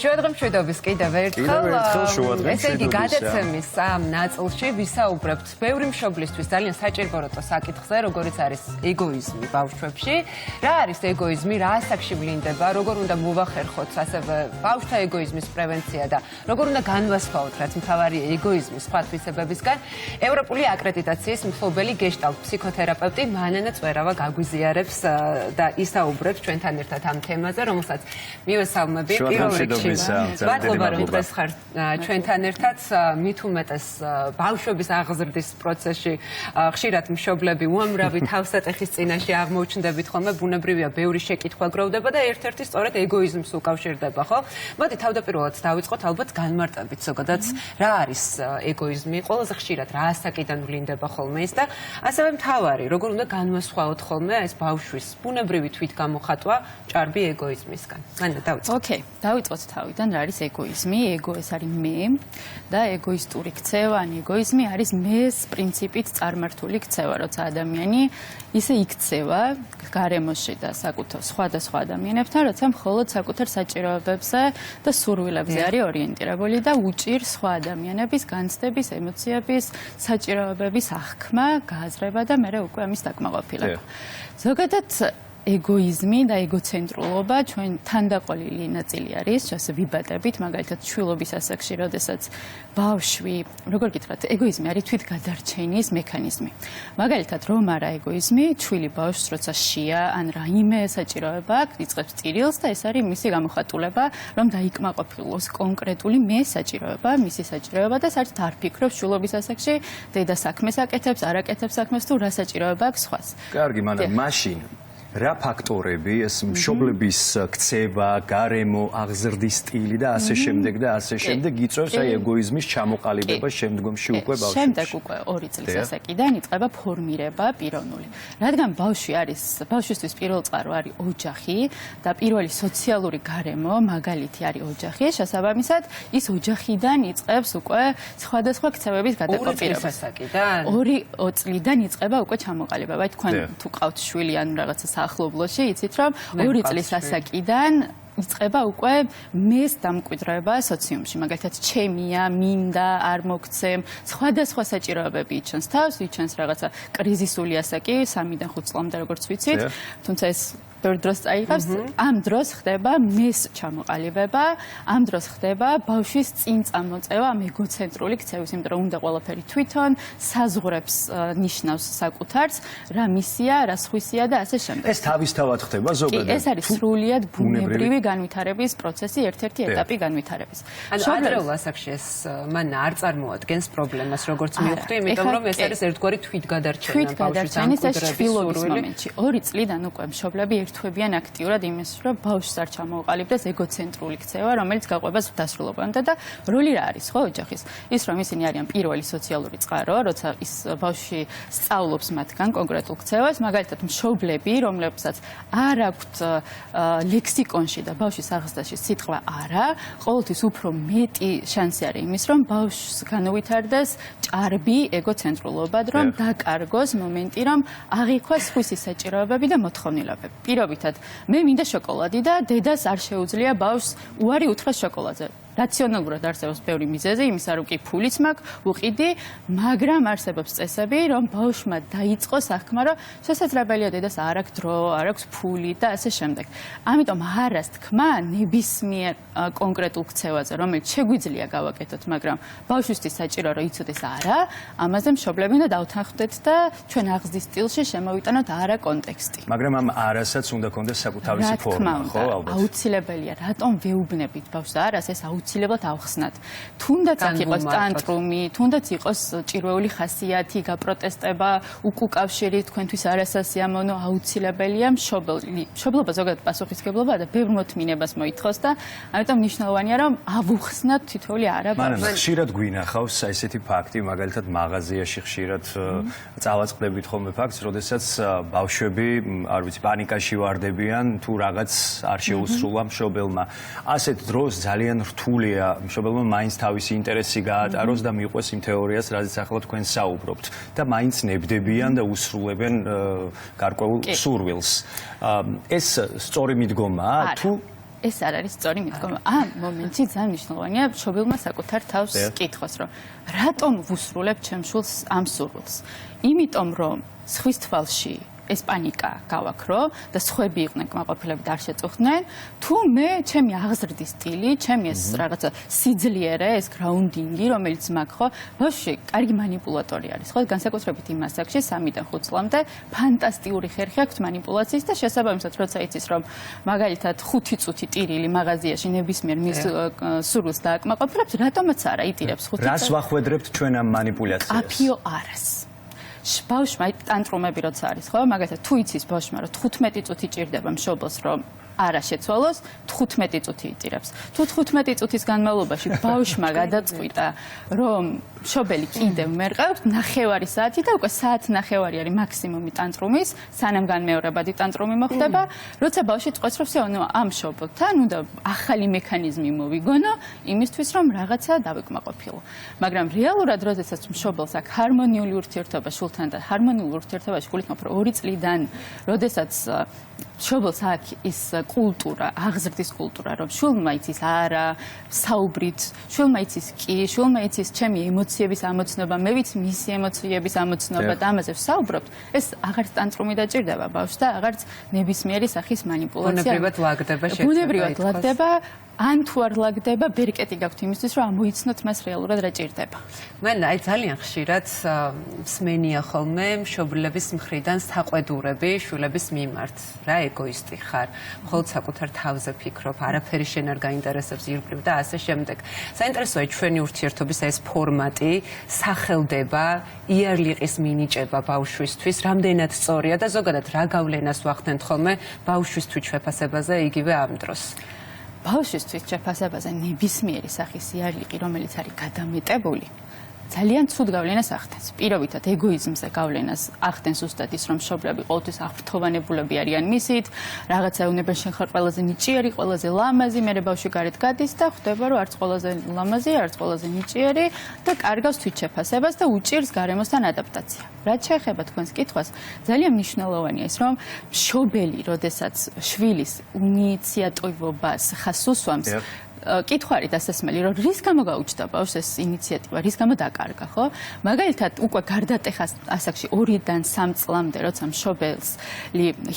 შუადღე მშვიდობის კიდევ ერთხელ ესე იგი გადაცემის ამ ნაწილში ვისაუბრებთ ბევრი მშობლისთვის ძალიან საჭირო საკითხზე, როგორიც არის ეგოიზმი ბავშვებში. რა არის ეგოიზმი, რა ასაკში ვლინდება, როგორ უნდა მოვახერხოთ ასევე ბავშვთა ეგოიზმის პრევენცია და როგორ უნდა განვასხვაოთ, რაც მთავარია ეგოიზმის სხვა თვისებებისგან. ევროპული აკრედიტაციის მფლობელი გეშტალტ ფსიქოთერაპევტი მანანა წვერავა გაგვიზიარებს და ისაუბრებს ჩვენთან ერთად ამ თემაზე, რომელსაც მივესალმები პირველ რიგში. მადლობა რომ დღეს ხართ ჩვენთან ერთად, მით უმეტეს ბავშვების აღზრდის პროცესში ხშირად მშობლები უამრავი თავსატეხის წინაშე აღმოჩნდებით ხოლმე, ბუნებრივია ბევრი შეკითხვა გროვდება და ერთ-ერთი სწორედ ეგოიზმს უკავშირდება, ხო? მოდი თავდაპირველად დავიწყოთ ალბათ განმარტებით ზოგადად რა არის ეგოიზმი, ყველაზე ხშირად რა ასაკიდან ვლინდება ხოლმე ის და ასევე მთავარი, როგორ უნდა განვასხვაოთ ხოლმე ეს ბავშვის ბუნებრივი თვითგამოხატვა ჭარბი ეგოიზმისგან. მანდა დავიწყოთ. ოკეი, დავიწყოთ თავიდან რა არის ეგოიზმი. ეგო ეს არის მე და ეგოისტური ქცევა, ან ეგოიზმი არის მეს პრინციპით წარმართული ქცევა, როცა ადამიანი ისე იქცევა გარემოში და სხვადასხვა ადამიანებთან, როცა მხოლოდ საკუთარ საჭიროებებზე და სურვილებზე არის ორიენტირებული და უჭირს სხვა ადამიანების განცდების, ემოციების, საჭიროებების აღქმა, გააზრება და მერე უკვე ამის დაკმაყოფილება. ზოგადად ეგოიზმი და ეგოცენტრულობა ჩვენ თანდაყოლილი ნაწილი არის, ასე ვიბადებით, მაგალითად შვილობის ასაკში, როდესაც ბავშვი, როგორ გითხრათ, ეგოიზმი არის თვითგადარჩენის მექანიზმი. მაგალითად, რომ არა ეგოიზმი, ჩვილი ბავშვს როცა შია ან რაიმე საჭიროება აქვს, იწყებს ტირილს და ეს არის მისი გამოხატულება, რომ დაიკმაყოფილოს კონკრეტული მე საჭიროება, მისი საჭიროება და საერთოდ არ ფიქრობს შვილობის ასაკში, დედა საქმეს აკეთებს, არ აკეთებს საქმეს თუ რა საჭიროება აქვს სხვას. კარგი, მაგრამ მაშინ რა ფაქტორები ეს მშობლების ქცევა, გარემო, აღზრდის სტილი და ასე შემდეგ და ასე შემდეგ იწვევს აი ეგოიზმის ჩამოყალიბება შემდგომში უკვე ბავშვში. შემდეგ უკვე 2 წლის ასაკიდან იწყება ფორმირება პიროვნული. რადგან ბავშვისთვის პირველ წყარო არის ოჯახი და პირველი სოციალური გარემო, მაგალითი არის ოჯახი, შესაბამისად ის ოჯახიდან იწყებს უკვე სხვადასხვა ქცევების გადაკოპირებას. 2 წლიდან იწყება უკვე ჩამოყალიბება. თქვენ თუ ყავთ შვილი ან რაღაცა ახლობლოში, იცით რომ 2 წლის ასაკიდან იწყება უკვე მეს დამკვიდრება სოციუმში. მაგალითად, ჩემია, მინდა, არ მოგცემ, სხვადასხვა საჭიროებები იჩენს თავს, იჩენს რაღაცა კრიზისული ასაკი, 3-დან 5 წლამდე როგორც ვიცით, თუმცა ეს ბევრ დროს წაიღებს. ამ დროს ხდება მეს ჩამოყალიბება, ამ დროს ხდება ბავშვის წინ წამოწევა ამ ეგოცენტრული ქცევის, იმიტომ რომ უნდა ყველაფერი თვითონ საზღვრებს ნიშნავს საკუთარს, რა მისია, რა სხვისია და ასე შემდეგ. ეს თავისთავად ხდება ზოგადად. ეს არის სრულიად ბუნებრივი განვითარების პროცესი, ერთ-ერთი ეტაპი განვითარების. ანუ ადრეულ ასაკში ეს მან არ წარმოადგენს პრობლემას, როგორც მივხვდი, იმიტომ რომ ეს არის ერთგვარი თვითგადარჩენა ბავშვის ამკვიდრების მომენტში. 2 წლიდან უკვე მშობლები ერთვებიან აქტიურად იმის, რომ ბავშვს არ ჩამოუყალიბდეს ეგოცენტრული ქცევა, რომელიც გაყვება დასრულებამდე და როლი რა არის, ხო, ოჯახის? ის რომ ისინი არიან პირველი სოციალური წყარო, როცა ის ბავშვი სწავლობს მათგან კონკრეტულ ქცევას, მაგალითად მშობლები, რომლებსაც არ აქვთ ლექსიკონში და ბავშვის აღზრდაში სიტყვა არა, ყოველთვის უფრო მეტი შანსი არის იმის, რომ ბავშვს განუვითარდეს ჭარბი ეგოცენტრულობა, რომ დაკარგოს მომენტი, რომ აღიქვას სხვისი საჭიროებები და მოთხოვნილებები. პირობითად, მე მინდა შოკოლადი და დედას არ შეუძლია ბავშვს უარი უთხრას შოკოლადზე. რაციონალურად არსებობს ბევრი მიზეზი, იმისა რომ კი ფულიც მაქვს, უყიდი, მაგრამ არსებობს წესები, რომ ბავშვმა დაიწყოს აღქმა, რომ შესაძლებელია დედას არ აქვს დრო, არ აქვს ფული და ასე შემდეგ. ამიტომ არას თქმა ნებისმიერ კონკრეტულ ქცევაზე, რომელიც შეგვიძლია გავაკეთოთ, მაგრამ ბავშვისთვის საჭირო რომ იცოდეს არა, ამაზე მშობლები უნდა დავთანხმდეთ და ჩვენ აღზრდის სტილში შემოვიტანოთ არა კონტექსტი. მაგრამ ამ არასაც უნდა კონდეს საკუთავისი ფორმა, ხო, ალბათ. აუცილებელია, რატომ ვეუბნებით ბავშვს არას, ეს აუცილებლად ავხსნათ. თუნდაც აქ იყოს ტანტრუმი, თუნდაც იყოს ჭირვეული ხასიათი, გაპროტესტება, უკუკავშირი, თქვენთვის არასასიამოვნო, აუცილებელია მშობლობა ზოგადად პასუხისმგებლობა და ბევრ მოთმინებას მოითხოვს და ამიტომ მნიშვნელოვანია რომ ავუხსნათ თითოეული არა ბავშვს. მაგრამ ხშირად გვინახავს ესეთი ფაქტი, მაგალითად მაღაზიაში ხშირად წავაწყდებით ხოლმე ფაქტს, როდესაც ბავშვები, არ ვიცი, პანიკაში ვარდებიან თუ რაღაც არ შეუსრულა მშობელმა. ასეთ დროს ძალიან რთულია მშობელმა მაინც თავისი ინტერესი გაატაროს და მიყვეს იმ თეორიას, რაზეც ახლა თქვენ საუბრობთ და მაინც ნებდებიან და უსრულებენ გარკვეულ სურვილს. ეს სწორი მიდგომაა თუ ეს არ არის სწორი მიდგომა. ამ მომენტში ძალიან მნიშვნელოვანია მშობელმა საკუთარ თავს კითხოს, რომ რატომ ვუსრულებ ჩემ შულს ამ სურვილს? იმიტომ რომ სხვის თვალში ეს პანიკა გავაქრო და სხვები იყვნენ კმაყოფილები და არ შეწუხდნენ, თუ მე ჩემი აღზრდის სტილი, ჩემი ეს რაღაცა სიძლიერე, ეს გრაუნდინგი, რომელიც მაქვს, ხო, ბავშვი კარგი манипуლატორი არის, ხო, განსაკუთრებით იმ ასაკში 3-დან 5 წლამდე ფანტასტიკური ხერხი აქვს манипуლაციის და შესაბამისად, როცა იცის, რომ მაგალითად 5 წუთი ტირილი მაღაზიაში ნებისმიერ მის სურვილს დააკმაყოფილებს, რატომაც არა იტირებს 5 წუთი. რას ვახვედრებთ ჩვენ ამ манипуляციას? აფიო არას. ბავშვმა ტანტრუმები როცა არის, ხო? მაგალითად, თუ იცის ბავშვმა, რომ 15 წუთი ჭირდება მშობელს, რომ არა შეცვალოს, 15 წუთი იტირებს. თუ 15 წუთის განმავლობაში ბავშვმა გადაწყვიტა, რომ მშობელი კიდევ მერყევს, 9 საათი და უკვე საათი-9 არის მაქსიმუმი ტანტრუმის, სანამ განმეორებადი ტანტრუმი მოხდება, როცა ბავშვი წყვეტს, რომ всё, ამ მშობელთან უნდა ახალი მექანიზმი მოვიგონო, იმისთვის რომ რაღაცა დავიკმაყოფილო. მაგრამ რეალურად, როდესაც მშობელს აქვს ჰარმონიული ურთიერთობა შულთან და ჰარმონიულ ურთიერთობაში გულისხმობ, რომ 2 წლიდან, როდესაც მშობელს აქვს ის კულტურა, აღზრდის კულტურა, რომ შულმა იცის არა, საუბრით, შულმა იცის კი, შულმა იცის ჩემი ემოციების ამოცნობა, მე ვიცი მისი ემოციების ამოცნობა და ამაზე ვსაუბრობთ, ეს აღარც ტანტრუმი დაჭირდება ბავშვს და აღარც ნებისმიერი სახის манипуლაცია. ბუნებრივად ლაგდება შეცვლა. ბუნებრივად ლაგდება, ან თუ არ ლაგდება, ბერკეტი გაქვთ იმისთვის, რომ ამოიცნოთ მას რეალურად რა ჭირდება. მან აი ძალიან ხშირად მსმენია ხოლმე მშობლების მხრიდან საყვედურები შვილების მიმართ. რა ეგოისტი ხარ, მხოლოდ საკუთარ თავზე ფიქრობ, არაფერი შენ არ გაინტერესებს ირგვლივ და ასე შემდეგ. საინტერესოა ჩვენი ურთიერთობის ეს ფორმატი, სახელდება, იარლიყის მინიჭება ბავშვისთვის, რამდენად სწორია და ზოგადად რა გავლენას ვახდენთ ხოლმე ბავშვისთვის შეფასებაზე იგივე ამ დროს. ბავშვისთვის შეფასებაზე ნებისმიერი სახის იარლიყი, რომელიც არის გადამეტებული, ძალიან ცუდ გავლენას ახდენს. პირობითად ეგოიზმზე გავლენას ახდენს ზუსტად ის, რომ მშობლები ყოველთვის აღფრთოვანებულები არიან მისით, რაღაცა ეუბნებიან შენ ხარ ყველაზე ნიჭიერი, ყველაზე ლამაზი, მერე ბავშვი გარეთ გადის და ხვდება, რომ არც ყველაზე ლამაზი, არც ყველაზე ნიჭიერი და კარგავს თვითშეფასებას და უჭირს გარემოსთან ადაპტაცია. რაც შეეხება თქვენს კითხვას, ძალიან მნიშვნელოვანია ის, რომ მშობელი, როდესაც შვილის ინიციატივობას ხაზს უსვამს, კითხვა არის დასასმელი, რომ რის გამო გაუჩნდა ბავშვს ეს ინიციატივა, რის გამო დაკარგა, ხო? მაგალითად, უკვე გარდატეხა ასაკში 2-დან 3 წლამდე, როცა მშობელს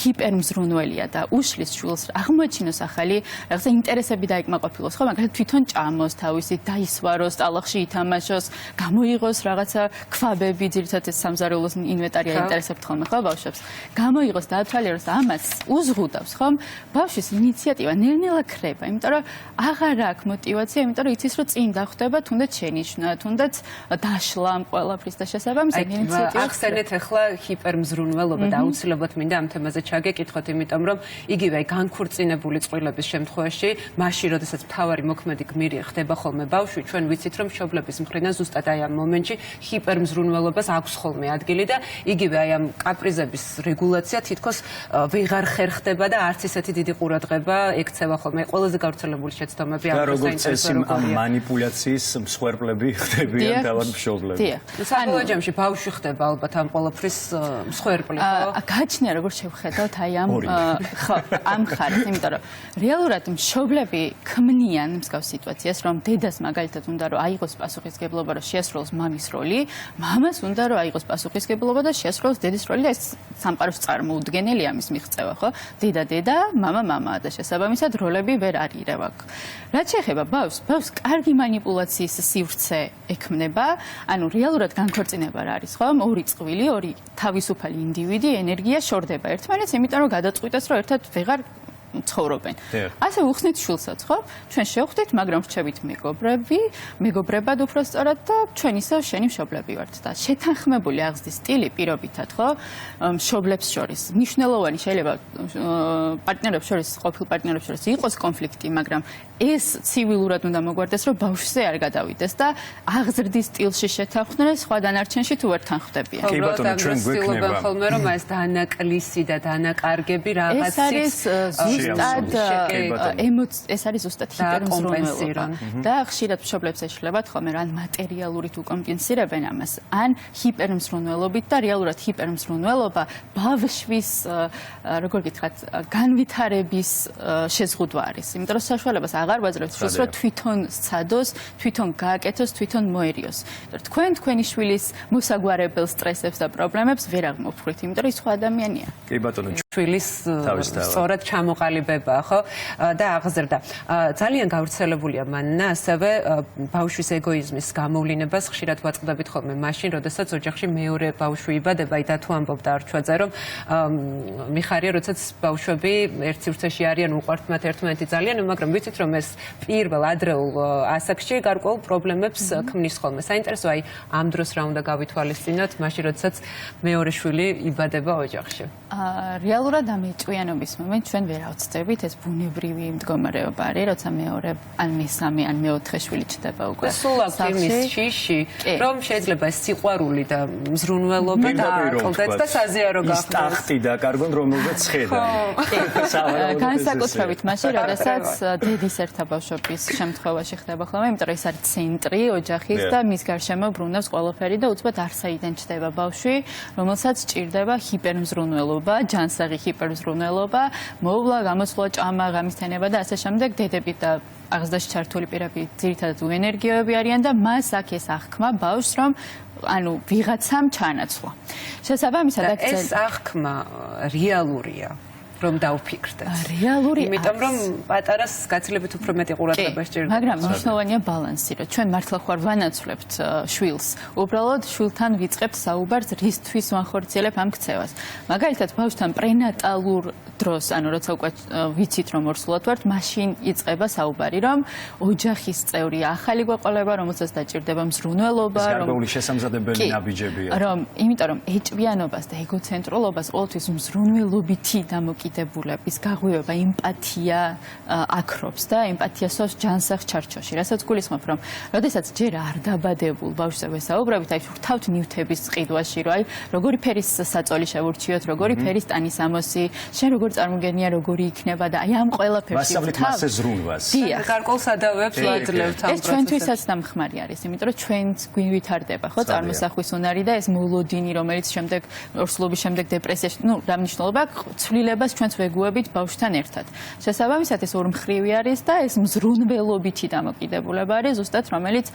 ჰიპერმზრუნველია და უშლის შვილს აღმოაჩინოს ახალი რაღაცა ინტერესები დაიკმაყოფილოს, ხო? მაგალითად, თვითონ ჭამოს თავისი, დაისვაროს, ტალახში ითამაშოს, გამოიღოს რაღაცა ქვაბები, ძირითადად სამზარეულოს ინვენტარია ინტერესებთ ხოლმე, ხო, ბავშვებს? გამოიღოს, დაათვალიეროს, ამას უზღუდავს, ხო? ბავშვის ინიციატივა ნელ-ნელა ქრება, იმიტომ რომ აღარ აქვს мотиваცია, იმიტომ რომ იცის, რომ წინ დახვდება, თუნდაც შენიშვნა, თუნდაც დაშლა ამ ყველაფრის და შესაბამისად ინიციატივა. ახსენეთ ახლა ჰიპერმზრუნველობა და აუცილებლად მინდა ამ თემაზე ჩაგეკითხოთ, იმიტომ რომ იგივე განქორწინებული წყვილების შემთხვევაში, მაშინ, როდესაც მთავარი მოქმედი გმირი ხდება ხოლმე ბავშვი, ჩვენ ვიცით, რომ მშობლების მხრიდან ზუსტად აი ამ მომენტში ჰიპერმზრუნველობას აქვს ხოლმე ადგილი და იგივე აი ამ კაპრიზების რეგულაცია თითქოს ვეღარ ხერხდება და არც ისეთი დიდი ყურადღება ექცევა ხოლმე. ყველაზე გავრცელებული შეცდომები და როგორც წესი ამ манипуляციის მსხვერპლები ხდებიან თავად მშობლები. საბოლოო ჯამში ბავშვი ხდება ალბათ ამ ყველაფრის მსხვერპლი, ხო? გაჩნია როგორც შევხედავთ აი ამ ხო, ამ ხარეს, იმიტომ რომ რეალურად მშობლები ქმნიან მსგავს სიტუაციას, რომ დედას მაგალითად უნდა რომ აიღოს პასუხისგებლობა, რომ შეასრულოს მამის როლი, მამას უნდა რომ აიღოს პასუხისგებლობა და შეასრულოს დედის როლი და ეს სამყაროს წარმოუდგენელი ამის მიღწევა, ხო? დედა, მამა და შესაბამისად როლები ვერ არირევა. რაც შეეხება ბავშვს კარგი манипуლაციის სივრცე ექმნება, ანუ რეალურად განქორწინება რა არის, ხო? 2 წყვილი, 2 თავისუფალი ინდივიდი, ენერგია შორდება ერთმანეთს, იმიტომ რომ გადაწყვიტეს, რომ ერთად ვეღარ ცხოვრობენ. ასე უხსნით შულსაც, ხო? ჩვენ შევხვდით, მაგრამ რჩებით მეგობრებად უფრო სწორად და ჩვენ ისევ შენი მშობლები ვართ და შეთანხმებული აღზრდის სტილი პირობითად, ხო? მშობლებს შორის მნიშვნელოვანი შეიძლება პარტნიორებს შორის, ყოფილ პარტნიორებს შორის იყოს კონფლიქტი, მაგრამ ეს ცივილურად უნდა მოგვარდეს, რომ ბავშვზე არ გადავიდეს და აღზრდის სტილში შეთანხმდნენ, სხვა დანარჩენში თუ ვერ თანხმდებიან. კი ბატონო, ჩვენ გვექნება ხოლმე რომ ეს დანაკლისი და დანაკარგები რაღაც ეს არის ზუსტად ჰიპერმზრუნველობა და ხშირად მშობლებს ეშლებათ ხოლმე ან მატერიალურით უკომპენსირებენ ამას, ან ჰიპერმზრუნველობით და რეალურად ჰიპერმზრუნველობა ბავშვის, როგორ გითხრათ, განვითარების შეზღუდვა არის. იმიტომ რომ საშუალებას აღარ ვაძლევთ შვილს, რომ თვითონ სცადოს, თვითონ გააკეთოს, თვითონ მოერიოს. თქვენი შვილის მოსაგვარებელ სტრესებს და პრობლემებს ვერ აღმოფხვრით, იმიტომ რომ ის სხვა ადამიანია. კი ბატონო, შვილის სწორად ჩამოყალიბება, ხო? და აღზრდა. ძალიან გავრცელებულია მანნა ასევე ბავშვის ეგოიზმის გამოვლინებას ხშირად ვაწყდებით ხოლმე მაშინ, როდესაც ოჯახში მეორე ბავშვი იბადება, და თუ ამბობდა არჩვაძე, რომ მიხარია, როდესაც ბავშვები ერთ სივრცეში არიან, უყვართ მათ ერთმანეთი ძალიან, მაგრამ ვიცით, რომ ეს პირველ ადრეულ ასაკში გარკვეულ პრობლემებს ქმნის ხოლმე. საინტერესო, აი ამ დროს რა უნდა გავითვალისწინოთ, მაშინ, როდესაც მეორე შვილი იბადება ოჯახში. რეალურად ამ ეჭვიანობის მომენტ ჩვენ ვერ ავწდებით, ეს ბუნებრივი მდგომარეობა არის, როცა მეორე, ან მესამე, ან მეოთხე შვილი ჩდება უკვე. სულ აქვს იმის შიში, რომ შეიძლება ეს სიყვარული და მზრუნველობა დააკლდეთ და საზიარო გახდეს. ის ტახტი დაკარგონ, რომელზეც ხედა. განსაკუთრებით მაშინ, როდესაც დედის ერთა ბავშვობის შემთხვევაში ხდება ხოლმე, იმიტომ რომ ეს არის ცენტრი ოჯახის და მის გარშემო ბრუნავს ყველაფერი და უცბად არსაიდან ჩდება ბავშვი, რომელსაც ჭირდება ჰიპერმზრუნველობა, ჯანსაღი ჰიპერმზრუნველობა, მოვლა, გამოსვლა, ჭამა, გამისცენება და ასე შემდეგ. დედები და აღზრდაში ჩართული პირები ძირითადად უენერგიოები არიან და მას აქ ეს აღქმა ბავშვს, რომ ანუ ვიღაცამ ჩანაცვლა. შესაბამისად ეს აღქმა რეალურია. რომ დავფიქრდეთ. რეალური არის. იმიტომ რომ პატარას გაცილებით უფრო მეტი ყურადღება სჭირდება. მაგრამ მნიშვნელოვანია ბალანსი, რომ ჩვენ მართლა ხوار ვანაცვლებთ შვილს. უბრალოდ შვილთან ვიწყებთ საუბარს, რისთვის ვანხორციელებ ამ ქცევას. მაგალითად, ბავშვთან პრენატალურ დროს, ანუ როცა უკვე ვიცით რომ ორსულად ვართ, მაშინ იწყება საუბარი, რომ ოჯახის წევრი ახალი გვეყოლება, რომელსაც დაჭირდება მზრუნველობა, რომ გარკვეული შესამზადებელი ნაბიჯებია. იმიტომ რომ ეჭვიანობას და ეგოცენტრულობას ყოველთვის მზრუნველობითი დამოკიდებულების გაღვივება, ემპათია აქრობს და ემპათია სოს ჯანსაღ ჩარჩოში. რასაც გულისხმობ, რომ როდესაც ჯერ არ დაბადებულ ბავშვზე ვესაუბრებით, აი ვრთავთ ნივთების ყიდვაში, რომ აი როგორი ფერის საწოლი შევურჩიოთ, როგორი ფერის ტანის ამოსი, შენ როგორ წარმოგენია, როგორი იქნება და აი ამ ყველაფერში ვასწავლეთ მასზე ზრუნვას. გარკვეულ სადავეებს ვაძლევთ ამ პროცესს. ეს ჩვენთვისაც დამხმარი არის, იმიტომ რომ ჩვენც გვინვითარდება, ხო, წარმოსახვის უნარი და ეს მოლოდინი, რომელიც შემდეგ ორსულობის შემდეგ დეპრესიაში, ნუ რა მნიშვნელობა აქვს, ცვლილებას ჩვენც ვეგუებით ბავშვთან ერთად. შესაბამისად ეს ორმხრივი არის და ეს მზრუნველობითი დამოკიდებულება არის ზუსტად, რომელიც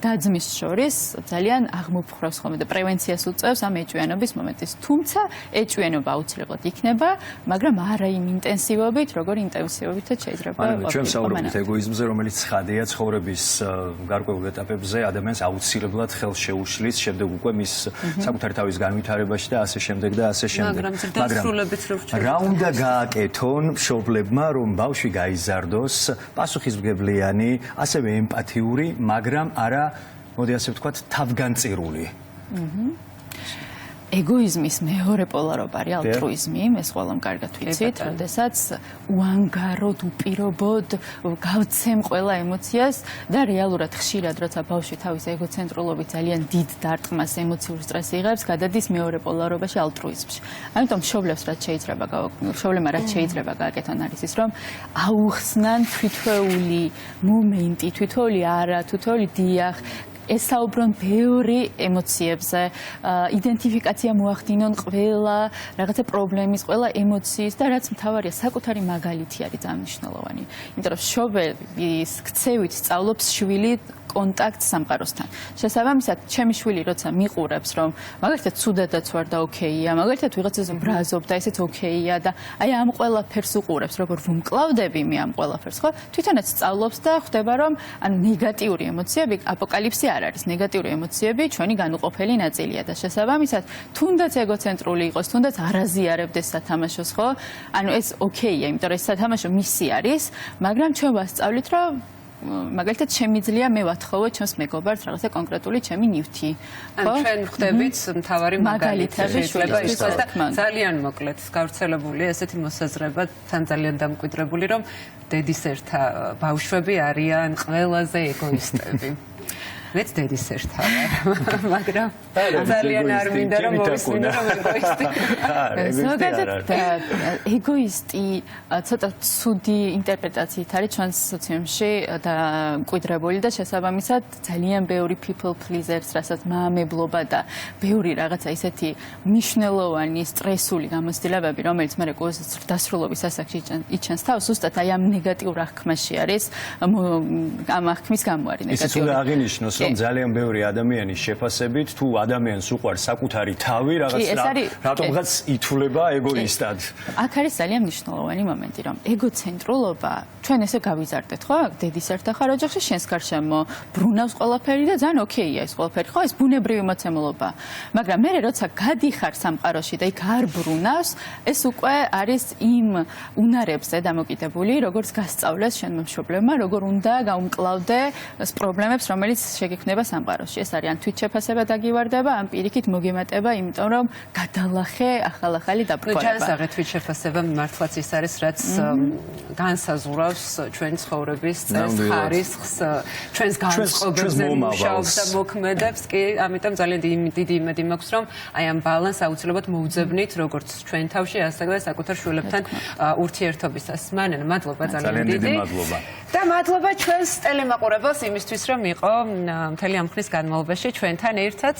და-ძმის შორის ძალიან აღმოფხვრავს ხოლმე და პრევენციას უწევს ამ ეჭვიანობის მომენტის. თუმცა ეჭვიანობა აუცილებლად იქნება, მაგრამ არა იმ ინტენსივობით, როგორ ინტენსივობითაც შეიძლება ყოფილიყო. ჩვენ საუბრობთ ეგოიზმზე, რომელიც ცხადია ცხოვრების გარკვეულ ეტაპებზე ადამიანს აუცილებლად ხელს შეუშლის, შემდეგ უკვე მის საკუთარი თავის განვითარებაში და ასე შემდეგ და ასე შემდეგ. მაგრამ რა უნდა გააკეთონ მშობლებმა, რომ ბავშვი გაიზარდოს პასუხისმგებლიანი, ასევე ემპათიური, მაგრამ არა, მოდი ასე ვთქვათ, თავგანწირული. ეგოიზმის მეორე პოლარობა არის ალტრუიზმი, ეს ყველამ კარგად ვიცით, როდესაც უანგაროდ, უპირობოდ გავცემ ყველა ემოციას და რეალურად ხშირად, როცა ბავშვი თავის ეგოცენტრულობით ძალიან დიდ დარტყმას, ემოციურ სტრესს იღებს, გადადის მეორე პოლარობაში ალტრუიზმში. ამიტომ მშობლებმა რაც შეიძლება გააკეთონ არის ის, რომ აუხსნან თვითვეული მომენტი, თვითვეული არა, თვითვეული დიახ, ესაუბრონ ბევრი ემოციებზე, იდენტიფიკაცია მოახდინონ ყველა რაღაცა პრობლემის, ყველა ემოციის და რაც მთავარია, საკუთარი მაგალითი არის ძალიან მნიშვნელოვანი. იმიტომ რომ მშობლის ქცევით სწავლობს შვილი კონტაქტ სამყაროსთან. შესაბამისად, ჩემი შვილი როცა მიყურებს, რომ მაგალითად ცუდადაც ვარ და ოკეია, მაგალითად ვიღაცას ბრაზობ და ესეც ოკეია და აი ამ ყველაფერს უყურებს, როგორ ვუმკლავდები მე ამ ყველაფერს, ხო? თვითონაც სწავლობს და ხვდება, რომ ანუ ნეგატიური ემოციები, აპოკალიფსი არ არის, ნეგატიური ემოციები ჩვენი განუყოფელი ნაწილია და შესაბამისად, თუნდაც ეგოცენტრული იყოს, თუნდაც არ აზიარებდეს სათამაშოს, ხო? ანუ ეს ოკეია, იმიტომ რომ ეს სათამაშო მისი არის, მაგრამ ჩვენ ვასწავლით, რომ მაგალითად შემიძლია მე ვათხოვო ჩვენს მეგობარს რაღაცა კონკრეტული ჩემი ნივთი. ხო? ჩვენ ვხდებით მთავარი მაგალითები, შეიძლება იყოს და ძალიან მოკლედ გავრცელებული ესეთი მოსაზრება, თან ძალიან დამკვიდრებული, რომ დედის ერთა ბავშვები არიან ყველაზე ეგოისტები. მეც დედის ერთა ვარ, მაგრამ ძალიან არ მინდა რომ მოვისმინო რომ ეგოისტი. ზოგადად ეგოისტი ცოტა ცუდი ინტერპრეტაციით არის ჩვენს სოციუმში და მკვიდრებული და შესაბამისად ძალიან ბევრი people pleasers, რასაც მაამებლობა და ბევრი რაღაცა ისეთი მნიშვნელოვანი სტრესული გამოცდილებები, რომელიც მე ყოველთვის დასრულობის ასაკში იჩენს თავს, ზუსტად აი ამ ნეგატიურ აღქმაში არის ამ აღქმის გამოარი ნეგატიური. ისიც უნდა აღინიშნოს, რომ ძალიან ბევრი ადამიანის შეფასებით, თუ ადამიანს უყვარს საკუთარი თავი, რატომღაც ითვლება ეგოისტად. აქ არის ძალიან მნიშვნელოვანი მომენტი, რომ ეგოცენტრულობა ჩვენ ესე გავიზარდეთ, ხო? დედის ერთა ხარ ოჯახში, შენს გარშემო ბრუნავს ყველაფერი და ძალიან ოკეია ეს ყველაფერი, ხო? ეს ბუნებრივი მოცემულობა. მაგრამ მე როცა გადიხარ სამყაროში და იქ არ ბრუნავს, ეს უკვე არის იმ უნარებზე დამოკიდებული, როგორც გასწავლეს შენმა მშობლებმა, როგორ უნდა გაუმკლავდე პრობლემებს, რომელიც შეგექმნება სამყაროში. ეს არის ან თვითშეფასება დაგივარდება, ან პირიქით მოგემატება, იმიტომ რომ გადალახე ახალ-ახალი დაბრკოლება. ჩანასაღე თვითშეფასება მართლაც ის არის, რაც განსაზღვრავს ჩვენ ცხოვრების წესს, ხარისხს, ჩვენს განწყობებზე მუშაობს და მოქმედებს. კი, ამიტომ ძალიან დიდი იმედი მაქვს, რომ აი ამ ბალანსს აუცილებლად მოუძებნით, როგორც ჩვენ თავში, ასევე საკუთარ შვილებთან ურთიერთობისას. მანენ, მადლობა ძალიან დიდი. მადლობა. და მადლობა ჩვენს ტელემაყურებელს იმისთვის, რომ იყო მთელი ამ ხნის განმავლობაში ჩვენთან ერთად.